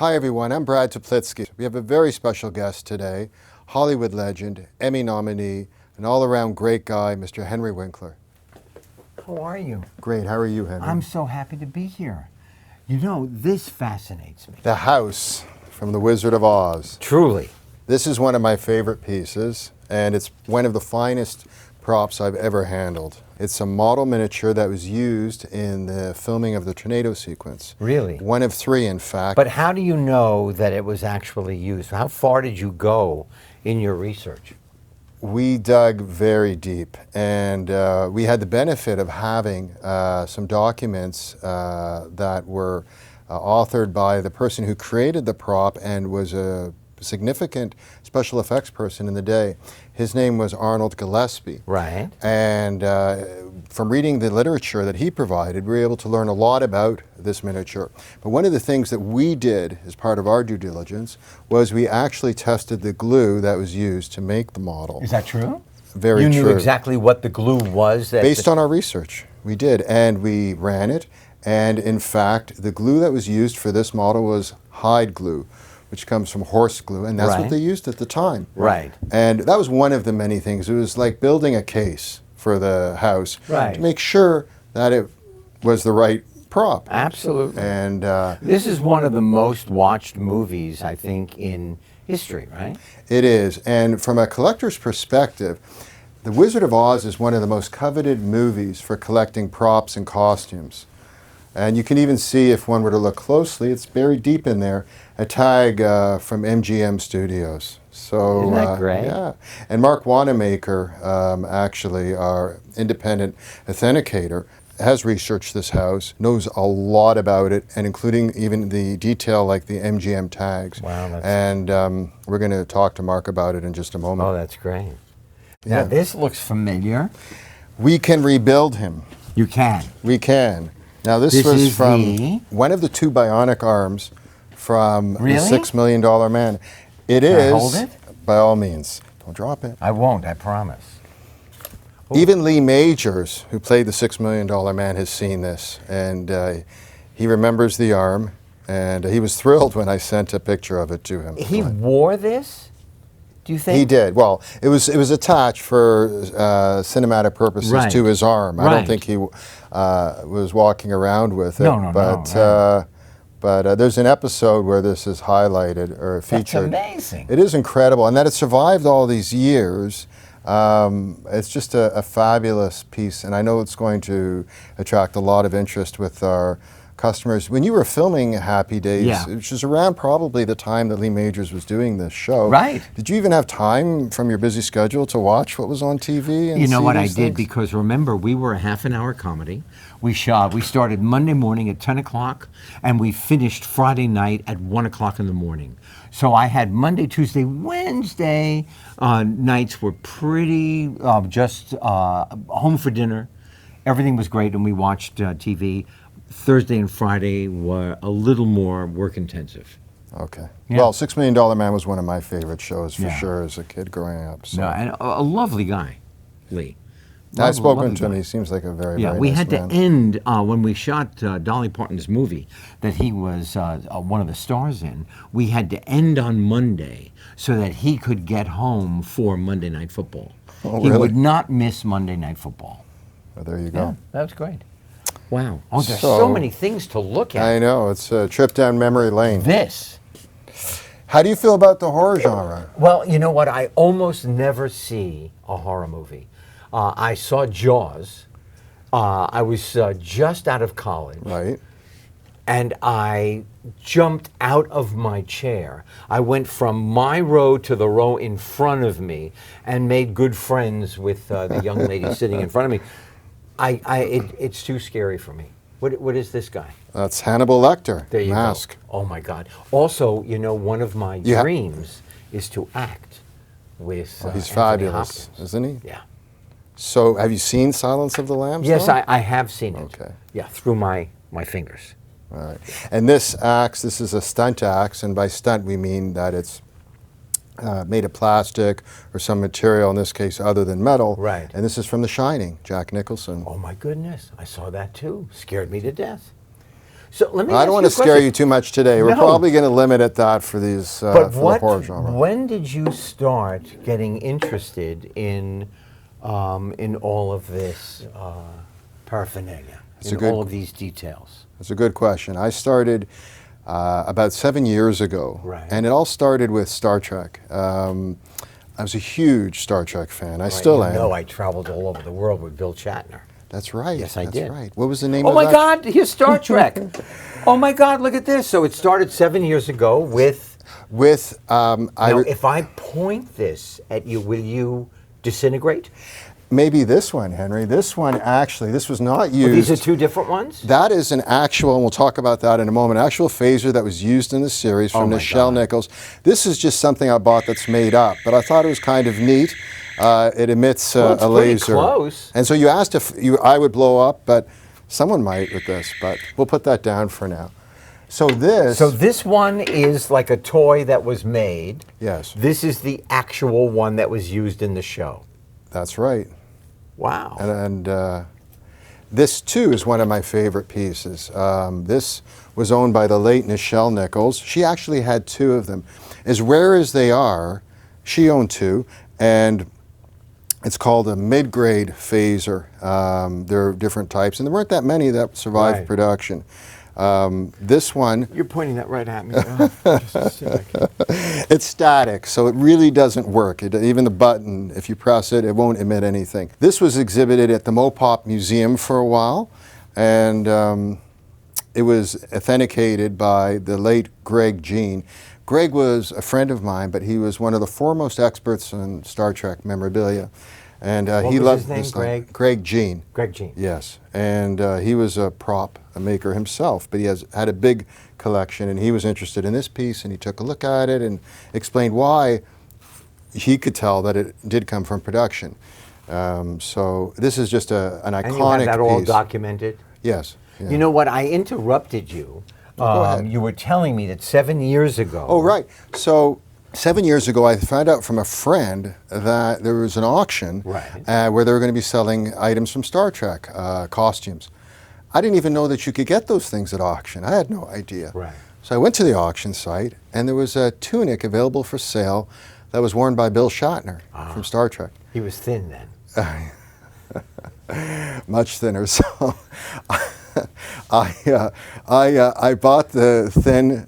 Hi everyone, I'm Brad Toplitsky. We have a very special guest today, Hollywood legend, Emmy nominee, an all-around great guy, Mr. Henry Winkler. How are you? Great, how are you, Henry? I'm so happy to be here. You know, this fascinates me. The house from The Wizard of Oz. Truly. This is one of my favorite pieces, and it's one of the finest props I've ever handled. It's a model miniature that was used in the filming of the tornado sequence. Really? One of three, in fact. But how do you know that it was actually used? How far did you go in your research? We dug very deep, and we had the benefit of having some documents that were authored by the person who created the prop and was a significant special effects person in the day. His name was Arnold Gillespie. Right. And from reading the literature that he provided, we were able to learn a lot about this miniature. But one of the things that we did as part of our due diligence was we actually tested the glue that was used to make the model. Is that true? Very true. You knew exactly what the glue was? Based on our research, we did. And we ran it. And in fact, the glue that was used for this model was hide glue, which comes from horse glue, and that's what they used at the time. Right. And that was one of the many things. It was like building a case for the house to make sure that it was the right prop. Absolutely. And this is one of the most watched movies, I think, in history, right? It is. And from a collector's perspective, The Wizard of Oz is one of the most coveted movies for collecting props and costumes. And you can even see, if one were to look closely, it's buried deep in there, a tag from MGM Studios. So, isn't that great? Yeah. And Mark Wanamaker, actually, our independent authenticator, has researched this house, knows a lot about it, and including even the detail like the MGM tags. Wow. And we're going to talk to Mark about it in just a moment. Oh, that's great. Yeah. Now, this looks familiar. We can rebuild him. You can. We can. Now, this was from one of the two bionic arms from the $6 Million Man. It is. Can I hold it? By all means. Don't drop it. I won't, I promise. Ooh. Even Lee Majors, who played the $6 Million Man, has seen this, and he remembers the arm, and he was thrilled when I sent a picture of it to him. He wore this? Do you think? He did. Well, it was attached for cinematic purposes to his arm. I don't think he was walking around with it. But there's an episode where this is highlighted or featured. That's amazing. It is incredible, and that it survived all these years. It's just a fabulous piece, and I know it's going to attract a lot of interest with our customers. When you were filming Happy Days, which was around probably the time that Lee Majors was doing this show, did you even have time from your busy schedule to watch what was on TV? And you know what I did, because remember, we were a half-an-hour comedy. We started Monday morning at 10 o'clock, and we finished Friday night at 1 o'clock in the morning. So I had Monday, Tuesday, Wednesday nights were pretty just home for dinner. Everything was great, and we watched TV. Thursday and Friday were a little more work intensive. Okay. Yeah. Well, $6 Million Man was one of my favorite shows for sure as a kid growing up. So. No, and a lovely guy, Lee. I've spoken to him. He seems like a very, very we nice had man. to end when we shot Dolly Parton's movie that he was one of the stars in. We had to end on Monday so that he could get home for Monday Night Football. Oh, he really? would not miss Monday Night Football. Well, there you go. Yeah, that was great. Wow. Oh, there's so many things to look at. I know. It's a trip down memory lane. This. How do you feel about the horror genre? Well, you know what? I almost never see a horror movie. I saw Jaws. I was just out of college. Right. And I jumped out of my chair. I went from my row to the row in front of me and made good friends with the young lady sitting in front of me. It's too scary for me. What is this guy? That's Hannibal Lecter. There you Mask. go. Oh my God. Also, you know, one of my dreams is to act with. He's fabulous, isn't he? Yeah. So, have you seen Silence of the Lambs? Yes, I have seen it. Okay. Yeah, through my fingers. All right. And this axe, this is a stunt axe, and by stunt we mean that it's made of plastic or some material, in this case other than metal. Right. And this is from The Shining, Jack Nicholson. Oh my goodness, I saw that too. Scared me to death. So let me I ask don't want you to a scare question. you too much today. We're No. probably going to limit at that for these But for the horror genre. when did you start getting interested in all of this paraphernalia, all of these details? That's a good question. I started about 7 years ago, Right. and it all started with Star Trek. I was a huge Star Trek fan. I still am. You know, I traveled all over the world with Bill Shatner. That's right. Yes, I That's did. right. What was the name Oh of my that? God, here's Star Trek. Oh my God, look at this. So it started 7 years ago with. With Now, if I point this at you, will you disintegrate? maybe this one, Henry. This one actually, this was not used. These are two different ones? That is an actual, and we'll talk about that in a moment, actual phaser that was used in the series from my Nichelle God. Nichols. This is just something I bought that's made up, but I thought it was kind of neat. It emits Well, it's a pretty laser. close. And so you asked if I would blow up, but someone might with this, but we'll put that down for now. So this one is like a toy that was made. Yes. This is the actual one that was used in the show. That's right. Wow. And this, too, is one of my favorite pieces. This was owned by the late Nichelle Nichols. She actually had two of them. As rare as they are, she owned two, and it's called a mid-grade phaser. There are different types, and there weren't that many that survived Right. production. This one, You're pointing that right at me. Oh, just a second. it's static, so it really doesn't work. Even the button, if you press it, it won't emit anything. This was exhibited at the Mopop Museum for a while, and it was authenticated by the late Greg Jean. Greg was a friend of mine, but he was one of the foremost experts in Star Trek memorabilia. And he was loved his name, this thing. Greg? Greg Jean. Greg Jean. Yes, and he was a prop maker himself, but he had a big collection, and he was interested in this piece, and he took a look at it and explained why he could tell that it did come from production. So this is just an iconic And you have that all piece. documented? Yes. Yeah. You know what? I interrupted you. Go ahead. You were telling me that 7 years ago. Oh, right. So 7 years ago, I found out from a friend that there was an auction Right. where they were going to be selling items from Star Trek, costumes. I didn't even know that you could get those things at auction. I had no idea. Right. So I went to the auction site, and there was a tunic available for sale that was worn by Bill Shatner from Star Trek. He was thin then. Much thinner. So I bought the thin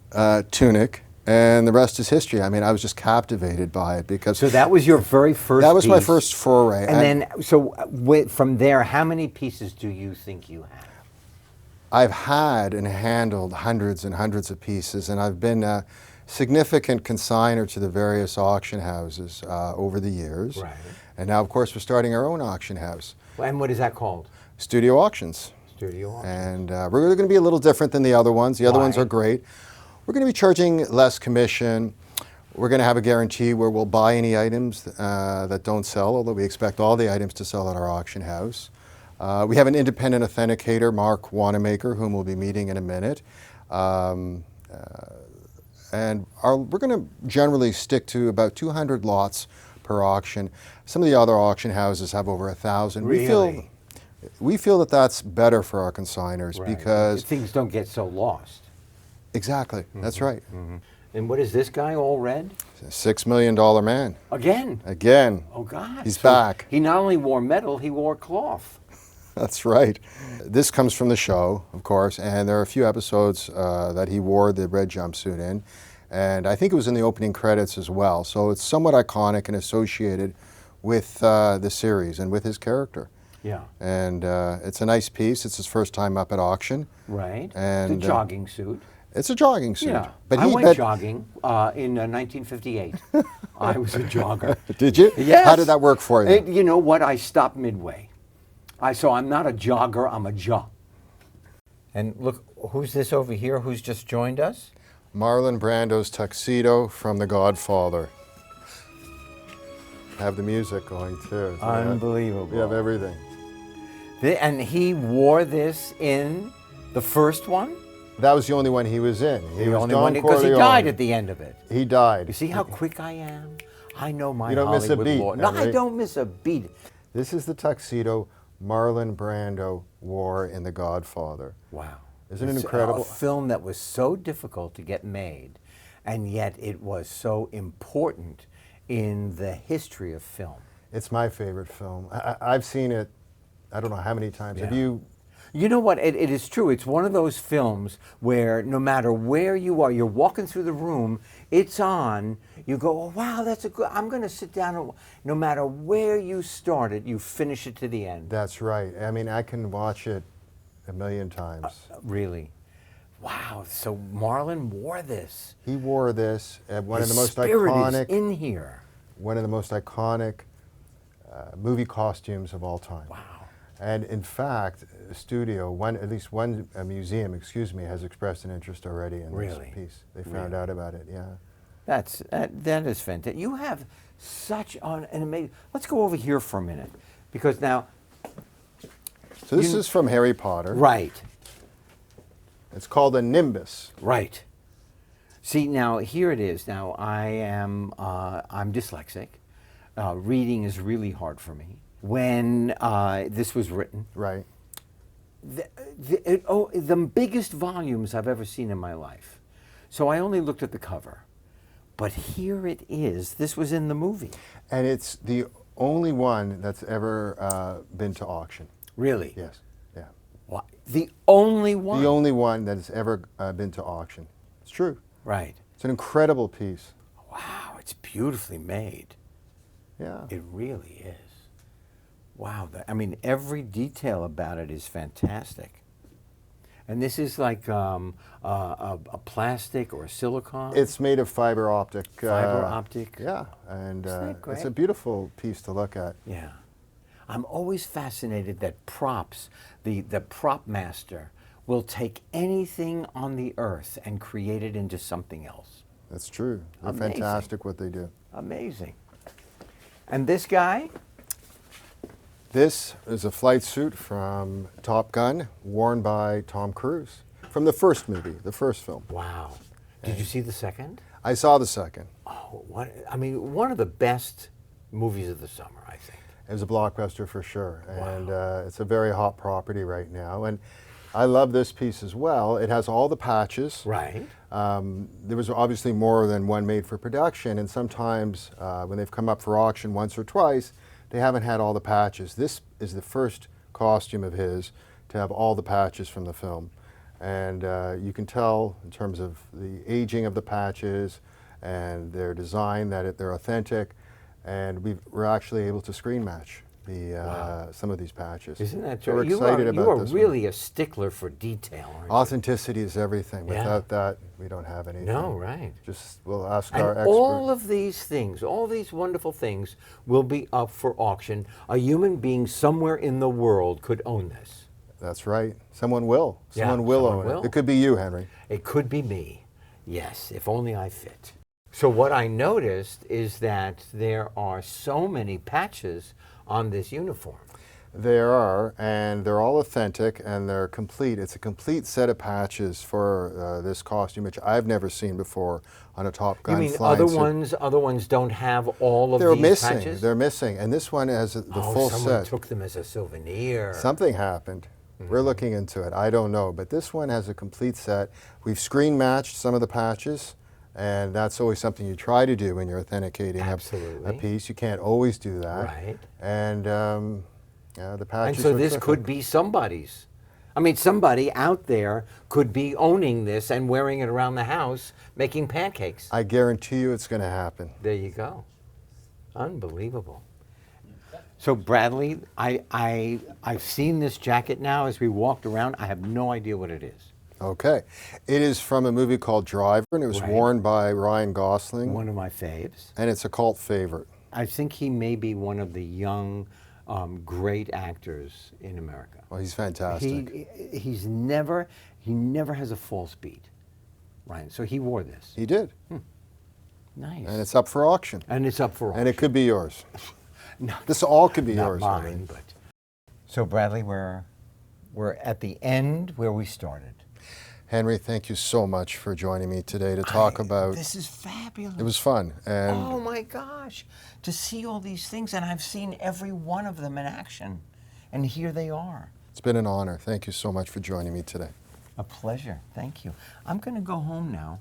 tunic, and the rest is history. I mean, I was just captivated by it because So that was your very first that was my piece. first foray. And then, so from there, how many pieces do you think you have? I've had and handled hundreds and hundreds of pieces, and I've been a significant consignor to the various auction houses over the years. Right. And now, of course, we're starting our own auction house, And what is that called? Studio Auctions. Studio Auction. And we're going to be a little different than the other ones. The other ones Why? are great. We're going to be charging less commission. We're going to have a guarantee where we'll buy any items that don't sell, although we expect all the items to sell at our auction house. We have an independent authenticator, Mark Wanamaker, whom we'll be meeting in a minute. And we're going to generally stick to about 200 lots per auction. Some of the other auction houses have over 1,000. Really? We feel that that's better for our consigners Right. because Things don't get so lost. exactly, that's right. And what is this guy, all red? $6 million man. Again? Again, Oh, God. He's So back. He not only wore metal, he wore cloth. that's right. This comes from the show, of course, and there are a few episodes that he wore the red jumpsuit in, and I think it was in the opening credits as well. So it's somewhat iconic and associated with the series and with his character. Yeah. And it's a nice piece. It's his first time up at auction. Right. And, the jogging suit. It's a jogging suit. Yeah. But I he went bet- jogging in 1958. I was a jogger. Did you? Yes. How did that work for you? You know what? I stopped midway. So I'm not a jogger, I'm a jog. And look, who's this over here who's just joined us? Marlon Brando's tuxedo from The Godfather. Have the music going too. Unbelievable. We have everything. And he wore this in the first one? That was the only one he was in. He The was only Don one, because he Corleone. died at the end of it. He died. You see how quick I am? I know my You don't miss a Hollywood beat, lore. No, I Henry. don't miss a beat. This is the tuxedo Marlon Brando wore in The Godfather. Wow. Isn't it It's incredible? A film that was so difficult to get made, and yet it was so important in the history of film. It's my favorite film. I've seen it, I don't know how many times. Have Yeah. you? You know what? It is true. It's one of those films where no matter where you are, you're walking through the room, it's on, you go, oh, wow, that's a good, I'm going to sit down. And, no matter where you start it, you finish it to the end. That's right. I mean, I can watch it a million times. Really. Wow. So Marlon wore this. He wore this at one of His the most spirit iconic, is in here. one of the most iconic movie costumes of all time. Wow. And in fact, a studio, at least one museum, excuse me, has expressed an interest already in Really? this piece. They found out about it, yeah. That is fantastic. You have such an amazing. Let's go over here for a minute, because now. So this is from Harry Potter. Right. It's called a Nimbus. Right. See, now here it is. Now I'm dyslexic. Reading is really hard for me. When this was written, Right. the biggest volumes I've ever seen in my life. So I only looked at the cover. But here it is. This was in the movie. And it's the only one that's ever been to auction. Really? Yes, yeah. What? The only one? The only one that has ever been to auction. It's true. Right. It's an incredible piece. Wow, it's beautifully made. Yeah. It really is. Wow, I mean, every detail about it is fantastic. And this is like a plastic or a silicone? It's made of fiber optic. Fiber optic? Yeah, and Isn't that it's great? a beautiful piece to look at. Yeah. I'm always fascinated that props, the prop master, will take anything on the earth and create it into something else. That's true. They're Amazing. fantastic what they do. Amazing. And this guy? This is a flight suit from Top Gun, worn by Tom Cruise from the first movie, the first film. Wow. Did you see the second? I saw the second. Oh, I mean, one of the best movies of the summer, I think. It was a blockbuster for sure, and it's a very hot property right now. And I love this piece as well. It has all the patches. Right. There was obviously more than one made for production, and sometimes when they've come up for auction once or twice, they haven't had all the patches. This is the first costume of his to have all the patches from the film. And you can tell in terms of the aging of the patches and their design that they're authentic. And we're actually able to screen match some of these patches. Isn't that So true? we're excited about you are this one. really a stickler for detail, aren't you? Authenticity is everything. Yeah. Without that, we don't have anything. No, right. Just we'll ask And our expert. all of these things, all these wonderful things will be up for auction. A human being somewhere in the world could own this. That's right. Someone will. Yeah, Someone will someone own will. it. It could be you, Henry. It could be me. Yes, if only I fit. So what I noticed is that there are so many patches on this uniform. There are, and they're all authentic, and they're complete. It's a complete set of patches for this costume, which I've never seen before on a Top Gun You mean flying other suit. ones don't have all of They're these missing. patches? They're missing, and this one has the full someone set. took them as a souvenir. Something happened. We're looking into it. I don't know, but this one has a complete set. We've screen matched some of the patches, and that's always something you try to do when you're authenticating a piece. You can't always do that. Right. And the And patches. so are this terrific. could be somebody's. I mean, somebody out there could be owning this and wearing it around the house, making pancakes. I guarantee you, it's going to happen. There you go. Unbelievable. So Bradley, I've seen this jacket now as we walked around. I have no idea what it is. Okay, it is from a movie called Driver, and it was Right. worn by Ryan Gosling, One of my faves. and it's a cult favorite. I think he may be one of the young, great actors in America. Well, he's fantastic. He never has a false beat, right? So he wore this. He did, Nice. and it's up for auction, And it's up for auction. and it could be yours. No, This all could be not yours. mine, Henry. but. So Bradley, we're at the end where we started. Henry, thank you so much for joining me today to talk about. This is fabulous. It was fun, and Oh my gosh, to see all these things, and I've seen every one of them in action, and here they are. it's been an honor. Thank you so much for joining me today. A pleasure. Thank you. I'm going to go home now.